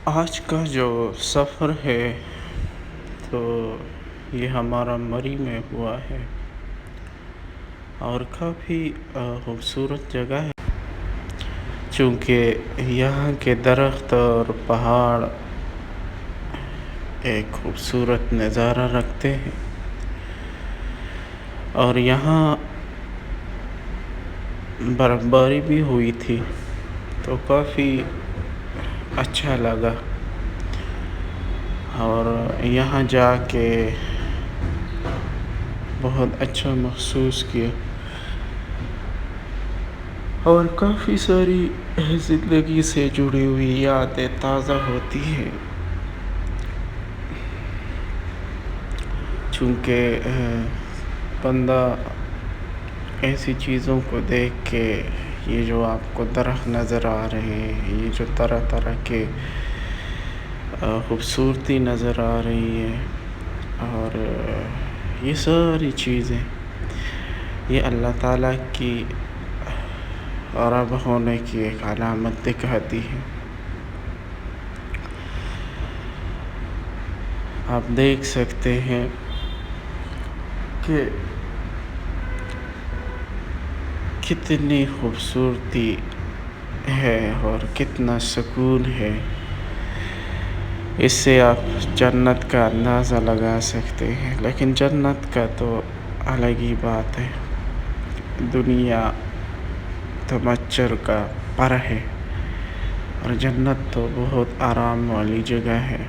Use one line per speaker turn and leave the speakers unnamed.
آج کا جو سفر ہے تو یہ ہمارا مری میں ہوا ہے اور کافی خوبصورت جگہ ہے، چونکہ یہاں کے درخت اور پہاڑ ایک خوبصورت نظارہ رکھتے ہیں، اور یہاں برف باری بھی ہوئی تھی تو کافی اچھا لگا، اور یہاں جا کے بہت اچھا محسوس کیا، اور کافی ساری زندگی سے جڑی ہوئی یادیں تازہ ہوتی ہیں، چونکہ بندہ ایسی چیزوں کو دیکھ کے، یہ جو آپ کو درخت نظر آ رہے ہیں، یہ جو طرح طرح کے خوبصورتی نظر آ رہی ہے، اور یہ ساری چیزیں یہ اللہ تعالیٰ کی رب ہونے کی ایک علامت دکھاتی ہے۔ آپ دیکھ سکتے ہیں کہ کتنی خوبصورتی ہے اور کتنا سکون ہے، اس سے آپ جنت کا اندازہ لگا سکتے ہیں، لیکن جنت کا تو الگ ہی بات ہے، دنیا تو مچھر کا پر ہے، اور جنت تو بہت آرام والی جگہ ہے۔